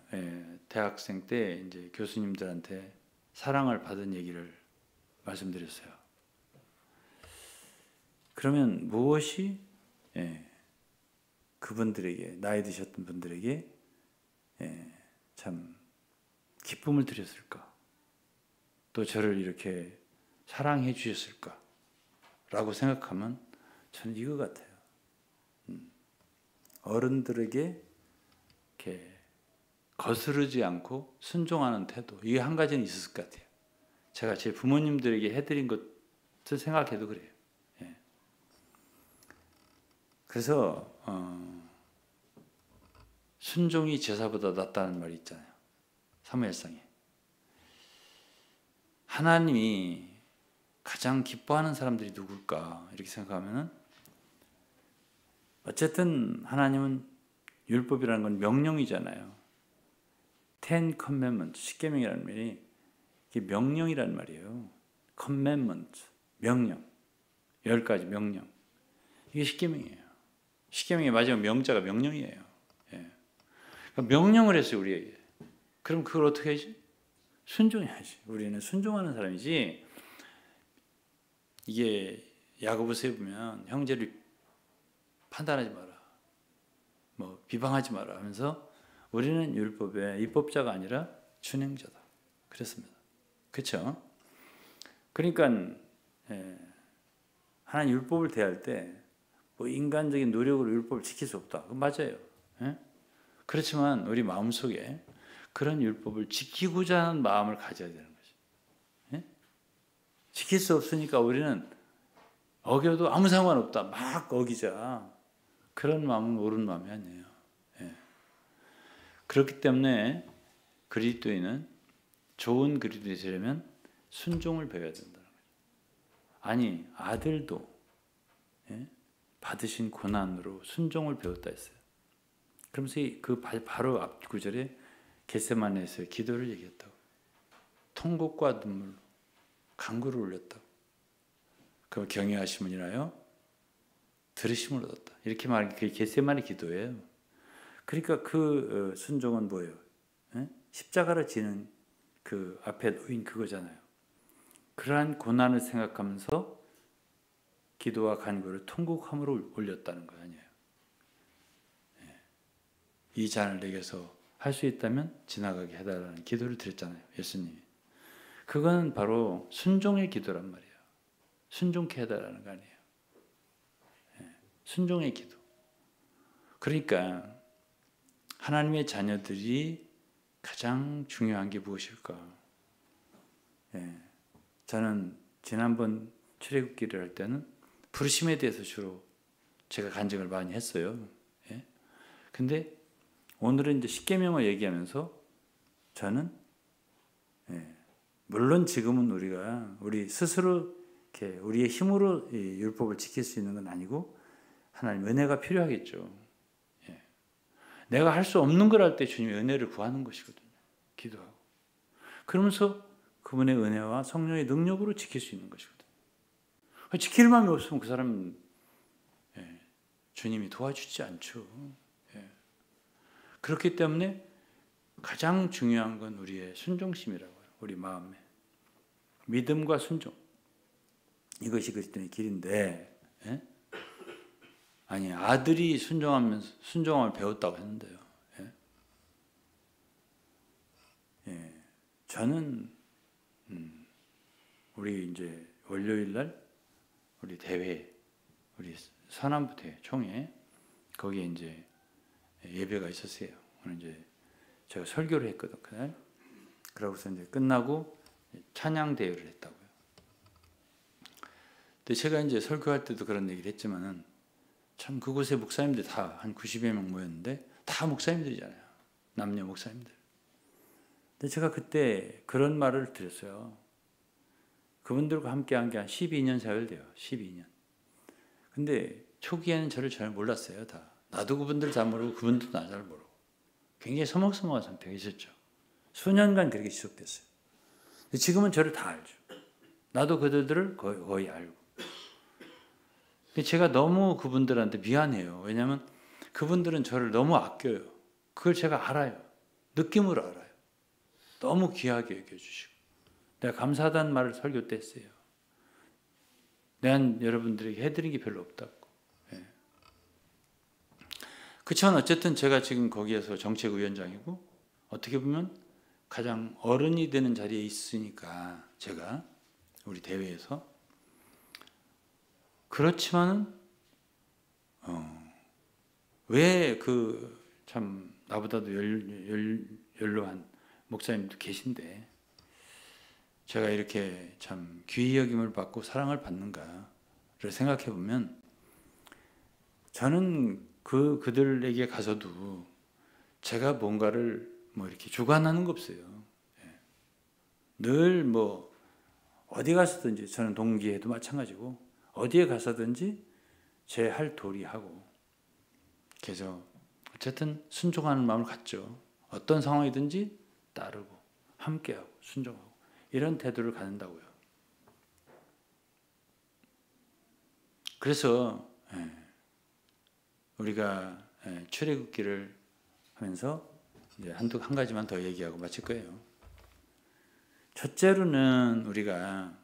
대학생 때 이제 교수님들한테 사랑을 받은 얘기를 말씀드렸어요. 그러면 무엇이 그분들에게, 나이 드셨던 분들에게 참 기쁨을 드렸을까? 또 저를 이렇게 사랑해 주셨을까? 라고 생각하면 저는 이거 같아요. 어른들에게 이렇게 거스르지 않고 순종하는 태도, 이게 한 가지는 있었을 것 같아요. 제가 제 부모님들에게 해드린 것을 생각해도 그래요. 그래서 순종이 제사보다 낫다는 말이 있잖아요. 사무엘상에. 하나님이 가장 기뻐하는 사람들이 누굴까 이렇게 생각하면은 어쨌든 하나님은 율법이라는 건 명령이잖아요. Ten Commandments, 십계명이라는 말이 이게 명령이라는 말이에요. Commandment, 명령, 10가지 명령. 이게 십계명이에요. 십계명의 마지막 명자가 명령이에요. 그러니까 명령을 했어요 우리에게. 그럼 그걸 어떻게 하지? 순종해야지. 우리는 순종하는 사람이지. 이게 야고보서에 보면 형제를 판단하지 마라, 뭐 비방하지 마라 하면서 우리는 율법의 입법자가 아니라 준행자다 그랬습니다. 그렇죠? 그러니까 하나님 율법을 대할 때 뭐 인간적인 노력으로 율법을 지킬 수 없다. 그건 맞아요. 그렇지만 우리 마음속에 그런 율법을 지키고자 하는 마음을 가져야 되는 거죠. 지킬 수 없으니까 우리는 어겨도 아무 상관없다. 막 어기자. 그런 마음은 옳은 마음이 아니에요. 그렇기 때문에 그리스도인은 좋은 그리스도인이 되려면 순종을 배워야 된다는 거죠. 아니 아들도 받으신 고난으로 순종을 배웠다 했어요. 그러면서 그 바로 앞 구절에 겟세마네에서의 기도를 얘기했다고. 통곡과 눈물로 간구를 올렸다고. 그 경외하심을 인하여 들으심을 얻었다. 이렇게 말하는 게 겟세마네 기도예요. 그러니까 그 순종은 뭐예요? 십자가를 지는 그 앞에 놓인 그거잖아요. 그러한 고난을 생각하면서 기도와 간구를 통곡함으로 올렸다는 거 아니에요. 이 잔을 내게서 할 수 있다면 지나가게 해달라는 기도를 드렸잖아요. 예수님이. 그건 바로 순종의 기도란 말이에요. 순종케 해달라는 거 아니에요. 순종의 기도. 그러니까 하나님의 자녀들이 가장 중요한 게 무엇일까? 저는 지난번 출애굽기를 할 때는 부르심에 대해서 주로 제가 간증을 많이 했어요. 근데 오늘은 이제 십계명을 얘기하면서 저는 물론 지금은 우리 스스로 이렇게 우리의 힘으로 이 율법을 지킬 수 있는 건 아니고 하나님 은혜가 필요하겠죠. 내가 할 수 없는 걸 할 때 주님의 은혜를 구하는 것이거든요. 기도하고. 그러면서 그분의 은혜와 성령의 능력으로 지킬 수 있는 것이거든요. 지킬 마음이 없으면 그 사람은 주님이 도와주지 않죠. 그렇기 때문에 가장 중요한 건 우리의 순종심이라고요. 우리 마음에. 믿음과 순종. 이것이 그리스도의 길인데 아니 아들이 순종함을 배웠다고 했는데요. 저는 우리 이제 월요일 날 우리 대회 우리 서남부 대회 총회 거기에 이제 예배가 있었어요. 오늘 이제 제가 설교를 했거든 그날. 그러고서 이제 끝나고 찬양 대회를 했다고요. 근데 제가 이제 설교할 때도 그런 얘기를 했지만은 참 그곳에 목사님들 다 한 90여 명 모였는데 다 목사님들이잖아요. 남녀 목사님들. 근데 제가 그때 그런 말을 드렸어요. 그분들과 함께한 게 한 12년 세월 돼요. 12년. 근데 초기에는 저를 잘 몰랐어요. 다. 나도 그분들 잘 모르고 그분도 나 잘 모르고. 굉장히 서먹서먹한 상태가 있었죠. 수년간 그렇게 지속됐어요. 근데 지금은 저를 다 알죠. 나도 그들을 거의 알고. 제가 너무 그분들한테 미안해요. 왜냐하면 그분들은 저를 너무 아껴요. 그걸 제가 알아요. 느낌으로 알아요. 너무 귀하게 여겨주시고. 내가 감사하다는 말을 설교 때 했어요. 내가 여러분들에게 해드린 게 별로 없다고. 그치만 어쨌든 제가 지금 거기에서 정책위원장이고 어떻게 보면 가장 어른이 되는 자리에 있으니까 제가 우리 대회에서 그렇지만은 왜 그 참 나보다도 연로한 목사님도 계신데 제가 이렇게 참 귀히 여김을 받고 사랑을 받는가를 생각해 보면 저는 그들에게 가서도 제가 뭔가를 뭐 이렇게 주관하는 거 없어요. 늘 뭐 어디 가서든지 저는 동기에도 마찬가지고 어디에 가서든지 제 할 도리 하고 그래서 어쨌든 순종하는 마음을 갖죠. 어떤 상황이든지 따르고 함께하고 순종하고 이런 태도를 갖는다고요. 그래서 우리가 출애굽기를 하면서 이제 한 가지만 더 얘기하고 마칠 거예요. 첫째로는 우리가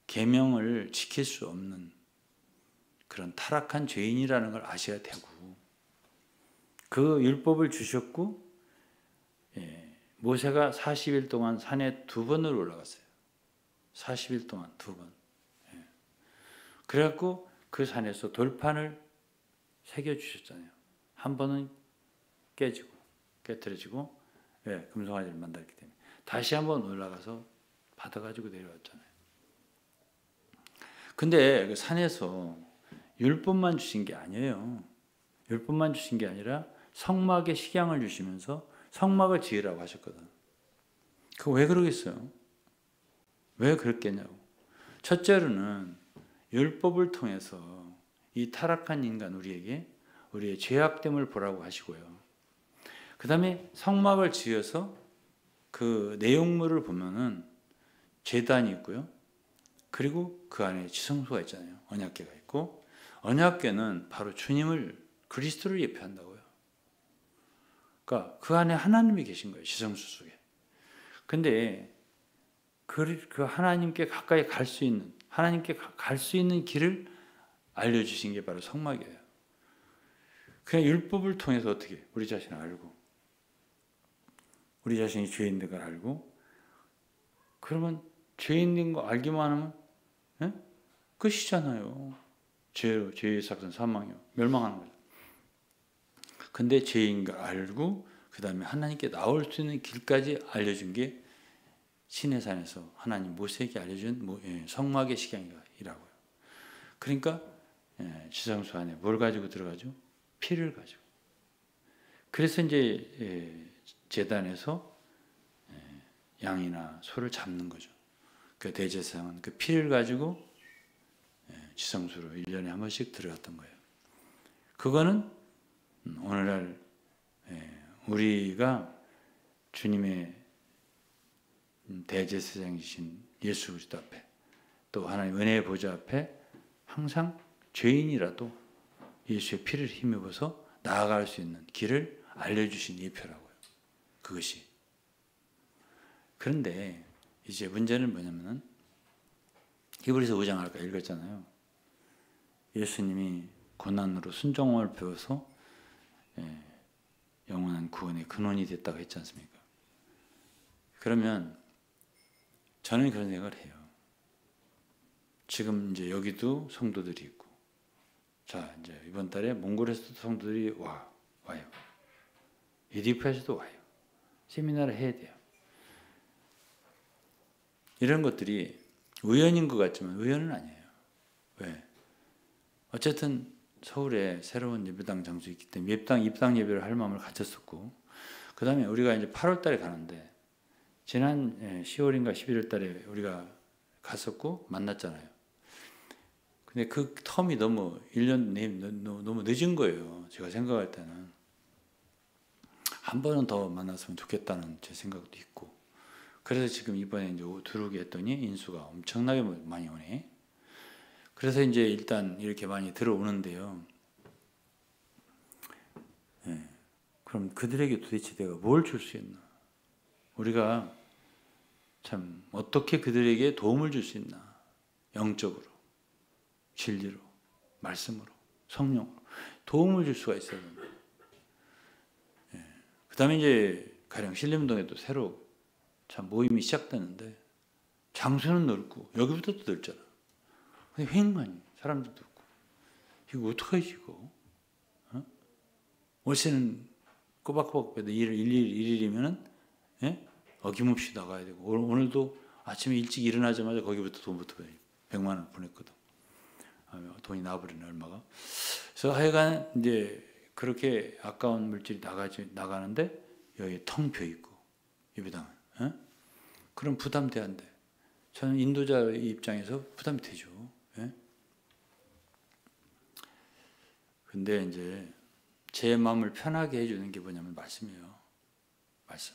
계명을 지킬 수 없는 그런 타락한 죄인이라는 걸 아셔야 되고 그 율법을 주셨고 모세가 40일 동안 산에 2번을 올라갔어요. 40일 동안 2번. 그래갖고 그 산에서 돌판을 새겨주셨잖아요. 한 번은 깨지고 깨트려지고 금송아지를 만들었기 때문에 다시 한번 올라가서 받아가지고 내려왔잖아요. 근데 그 산에서 율법만 주신 게 아니에요. 율법만 주신 게 아니라 성막에 식양을 주시면서 성막을 지으라고 하셨거든. 그거 왜 그러겠어요? 왜 그랬겠냐고. 첫째로는 율법을 통해서 이 타락한 인간 우리에게 우리의 죄악됨을 보라고 하시고요. 그 다음에 성막을 지어서 그 내용물을 보면은 제단이 있고요. 그리고 그 안에 지성소가 있잖아요. 언약궤가 있고, 언약궤는 바로 주님을, 그리스도를 예표한다고요. 그러니까 그 안에 하나님이 계신 거예요. 지성소 속에. 근데 그 하나님께 가까이 갈 수 있는, 하나님께 갈 수 있는 길을 알려주신 게 바로 성막이에요. 그냥 율법을 통해서 어떻게 우리 자신을 알고, 우리 자신이 죄인인 걸 알고, 그러면 죄인인 거 알기만 하면 끝이잖아요. 죄의 삭은 사망이요, 멸망하는 거죠. 근데 죄인 걸 알고 그 다음에 하나님께 나올 수 있는 길까지 알려준 게 시내산에서 하나님 모세에게 알려준 성막의 식양이라고요. 그러니까 지성소 안에 뭘 가지고 들어가죠? 피를 가지고. 그래서 이제 제단에서 양이나 소를 잡는 거죠. 그 대제사장은 그 피를 가지고 지성소로 1년에 한 번씩 들어갔던 거예요. 그거는 오늘날 우리가 주님의 대제사장이신 예수 그리스도 앞에, 또 하나님 은혜의 보좌 앞에 항상 죄인이라도 예수의 피를 힘입어서 나아갈 수 있는 길을 알려주신 예표라고요. 그것이. 그런데 이제 문제는 뭐냐면은 히브리서 5장 아까 읽었잖아요. 예수님이 고난으로 순종을 배워서 영원한 구원의 근원이 됐다고 했지 않습니까? 그러면 저는 그런 생각을 해요. 지금 이제 여기도 성도들이 있고, 자 이제 이번 달에 몽골에서도 성도들이 와요. 에디오피아에서도 와요. 세미나를 해야 돼요. 이런 것들이 우연인 것 같지만 우연은 아니에요. 왜? 어쨌든 서울에 새로운 예배당 장소 있기 때문에 입당 예배를 할 마음을 가졌었고, 그 다음에 우리가 이제 8월 달에 가는데, 지난 10월인가 11월 달에 우리가 갔었고 만났잖아요. 근데 그 텀이 너무 1년 너무 늦은 거예요. 제가 생각할 때는 한 번은 더 만났으면 좋겠다는 제 생각도 있고, 그래서 지금 이번에 이제 들어오게 했더니 인수가 엄청나게 많이 오네. 그래서 이제 일단 이렇게 많이 들어오는데요. 그럼 그들에게 도대체 내가 뭘 줄 수 있나? 우리가 참 어떻게 그들에게 도움을 줄 수 있나? 영적으로, 진리로, 말씀으로, 성령으로 도움을 줄 수가 있어야 된다. 그 다음에 이제 가령 신림동에도 새로 참 모임이 시작되는데, 장소는 넓고 여기보다도 넓잖아. 근데 횡만이 사람들도 없고, 이거 어떡하지 이거? 월세는 꼬박꼬박 빼도 일일이면은 어김없이 나가야 되고, 오늘도 아침에 일찍 일어나자마자 거기부터 돈부터 100만 원 보냈거든. 돈이 나버리네 얼마가. 그래서 하여간 이제 그렇게 아까운 물질이 나가는데 여기 텅 비어 있고 예배당은. 그럼 부담돼 안 돼? 저는 인도자의 입장에서 부담이 되죠. 근데 이제 제 마음을 편하게 해주는 게 뭐냐면 말씀이에요. 말씀.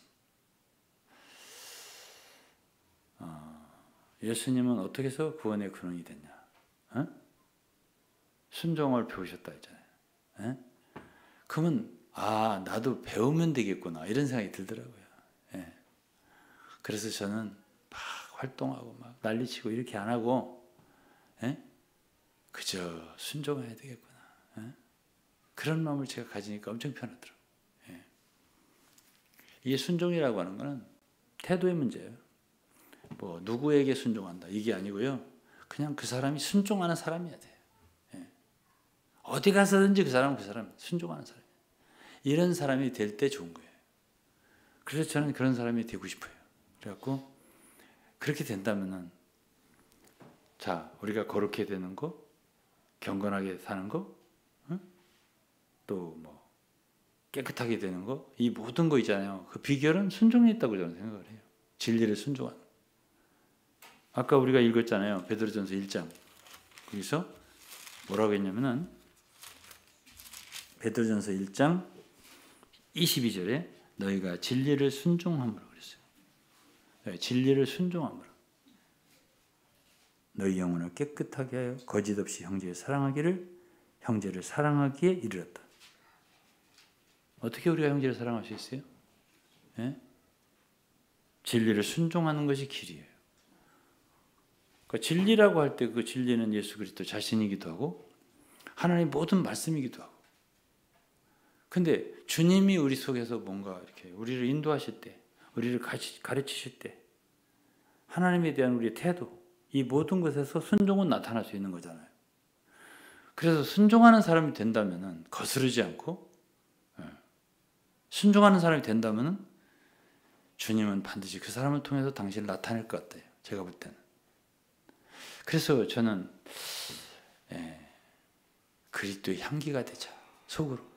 예수님은 어떻게 해서 구원의 근원이 됐냐? 순종을 배우셨다 했잖아요. 그러면 나도 배우면 되겠구나 이런 생각이 들더라고요. 그래서 저는 막 활동하고 막 난리치고 이렇게 안 하고 그저 순종해야 되겠구나. 그런 마음을 제가 가지니까 엄청 편하더라고요. 이게 순종이라고 하는 거는 태도의 문제예요. 뭐 누구에게 순종한다 이게 아니고요. 그냥 그 사람이 순종하는 사람이어야 돼요. 어디 가서든지 그 사람 순종하는 사람. 이런 사람이 될 때 좋은 거예요. 그래서 저는 그런 사람이 되고 싶어요. 그래갖고 그렇게 된다면은, 자 우리가 거룩해 되는 거, 경건하게 사는 거, 또 뭐 깨끗하게 되는 거, 이 모든 거 있잖아요. 그 비결은 순종에 있다고 저는 생각을 해요. 진리를 순종하는.
아까 우리가 읽었잖아요. 베드로전서 1장. 거기서 뭐라고 했냐면은 베드로전서 1장 22절에 너희가 진리를 순종함으로 그랬어요. 네, 진리를 순종함으로. 너희 영혼을 깨끗하게 하여 거짓 없이 형제를 사랑하기에 이르렀다. 어떻게 우리가 형제를 사랑할 수 있어요? 네? 진리를 순종하는 것이 길이에요. 그러니까 진리라고 할 때 그 진리는 예수 그리스도 자신이기도 하고 하나님의 모든 말씀이기도 하고. 근데 주님이 우리 속에서 뭔가 이렇게 우리를 인도하실 때, 우리를 가르치실 때 하나님에 대한 우리의 태도, 이 모든 것에서 순종은 나타날 수 있는 거잖아요. 그래서 순종하는 사람이 된다면은 거스르지 않고, 순종하는 사람이 된다면은 주님은 반드시 그 사람을 통해서 당신을 나타낼 것 같아요. 제가 볼 때는. 그래서 저는 그리스도의 향기가 되자. 속으로.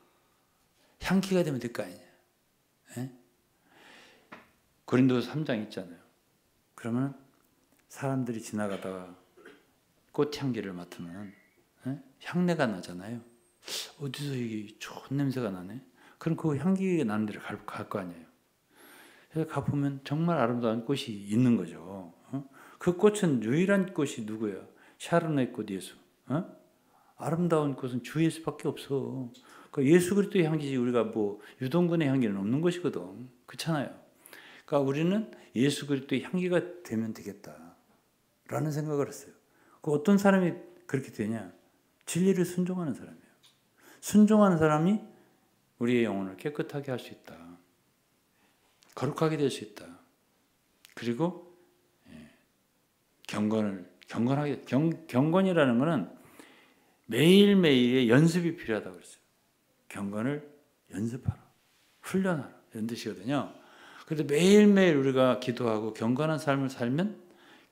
향기가 되면 될 거 아니냐. 고린도서 3장 있잖아요. 그러면 사람들이 지나가다가 꽃향기를 맡으면 향내가 나잖아요. 어디서 이게 좋은 냄새가 나네. 그럼 그 향기가 나는 데를 갈 거 아니에요. 그래서 가보면 정말 아름다운 꽃이 있는 거죠. 그 꽃은 유일한 꽃이 누구예요? 샤르네 꽃 예수. 아름다운 꽃은 주 예수밖에 없어. 그러니까 예수 그리스도의 향기지 우리가 뭐 유동근의 향기는 없는 것이거든. 그렇잖아요. 그러니까 우리는 예수 그리스도의 향기가 되면 되겠다라는 생각을 했어요. 그 어떤 사람이 그렇게 되냐? 진리를 순종하는 사람이에요. 순종하는 사람이 우리의 영혼을 깨끗하게 할 수 있다. 거룩하게 될 수 있다. 그리고 경건이라는 것은 매일매일의 연습이 필요하다고 그랬어요. 경건을 연습하라. 훈련하라. 이런 뜻이거든요. 그래서 매일매일 우리가 기도하고 경건한 삶을 살면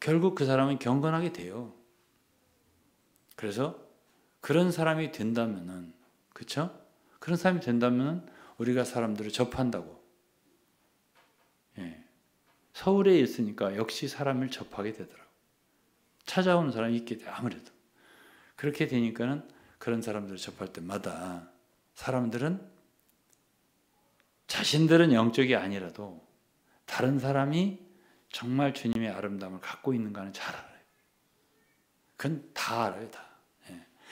결국 그 사람은 경건하게 돼요. 그래서 그런 사람이 된다면은, 그렇죠? 그런 사람이 된다면은 우리가 사람들을 접한다고. 서울에 있으니까 역시 사람을 접하게 되더라고. 찾아오는 사람이 있게 돼, 아무래도. 그렇게 되니까는 그런 사람들을 접할 때마다 사람들은 자신들은 영적이 아니라도 다른 사람이 정말 주님의 아름다움을 갖고 있는가는 잘 알아요. 그건 다 알아요, 다.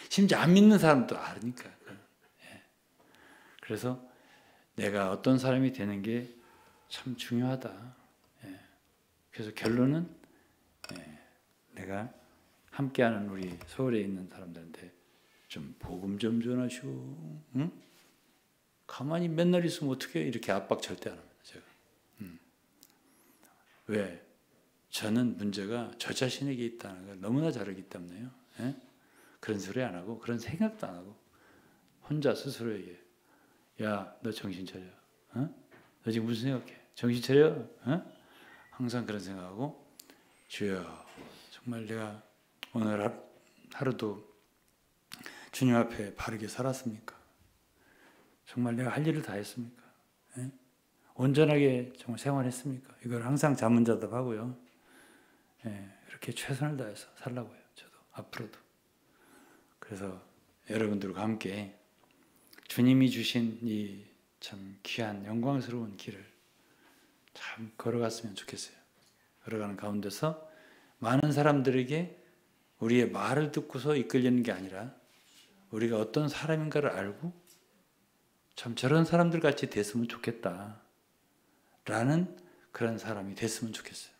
심지어 안 믿는 사람도 알으니까. 그래서 내가 어떤 사람이 되는 게 참 중요하다. 그래서 결론은 내가 함께하는 우리 서울에 있는 사람들한테 좀 복음 좀 전하시오. 응? 가만히 맨날 있으면 어떻게 이렇게 압박 절대 안 합니다. 제가. 왜? 저는 문제가 저 자신에게 있다는 걸 너무나 잘 알기 때문에요. 그런 소리 안 하고 그런 생각도 안 하고 혼자 스스로에게 야, 너 정신 차려. 너 지금 무슨 생각해? 정신 차려. 항상 그런 생각하고 주여 정말 내가 오늘 하루도 주님 앞에 바르게 살았습니까? 정말 내가 할 일을 다 했습니까? 온전하게 정말 생활했습니까? 이걸 항상 자문자답하고요. 이렇게 최선을 다해서 살라고 해요. 저도 앞으로도. 그래서 여러분들과 함께 주님이 주신 이 참 귀한 영광스러운 길을 참 걸어갔으면 좋겠어요. 걸어가는 가운데서 많은 사람들에게 우리의 말을 듣고서 이끌리는 게 아니라 우리가 어떤 사람인가를 알고 참 저런 사람들 같이 됐으면 좋겠다 라는 그런 사람이 됐으면 좋겠어요.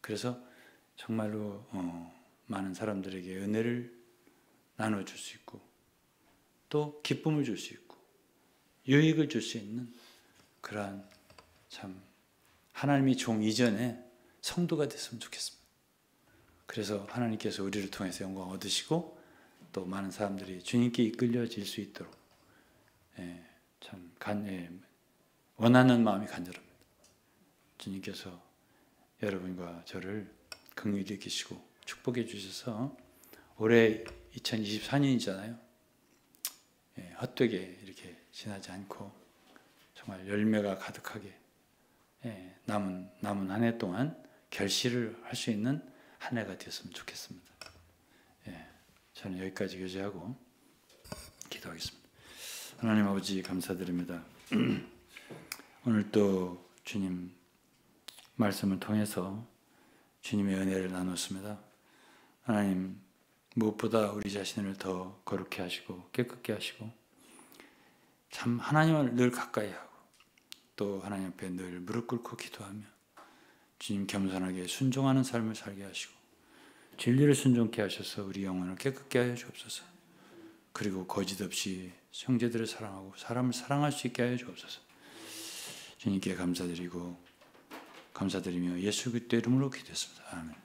그래서 정말로 많은 사람들에게 은혜를 나눠줄 수 있고 또 기쁨을 줄 수 있고 유익을 줄 수 있는 그러한 참 하나님이 종 이전에 성도가 됐으면 좋겠습니다. 그래서 하나님께서 우리를 통해서 영광 얻으시고 또 많은 사람들이 주님께 이끌려질 수 있도록 참 원하는 마음이 간절합니다. 주님께서 여러분과 저를 긍휼히 여기시고 축복해 주셔서 올해 2024년이잖아요. 헛되게 이렇게 지나지 않고 정말 열매가 가득하게 남은 한 해 동안 결실을 할 수 있는
한 해가 되었으면 좋겠습니다. 예, 저는 여기까지 교제하고 기도하겠습니다. 하나님 아버지 감사드립니다. 오늘 또 주님 말씀을 통해서 주님의 은혜를 나눴습니다. 하나님 무엇보다 우리 자신을 더 거룩해 하시고 깨끗게 하시고 참 하나님을 늘 가까이 하고 또 하나님 앞에 늘 무릎 꿇고 기도하며 주님 겸손하게 순종하는 삶을 살게 하시고 진리를 순종케 하셔서 우리 영혼을 깨끗게 하여 주옵소서. 그리고 거짓 없이 형제들을 사랑하고 사람을 사랑할 수 있게 하여 주옵소서. 주님께 감사드리며 예수 그리스도 이름으로 기도했습니다. 아멘.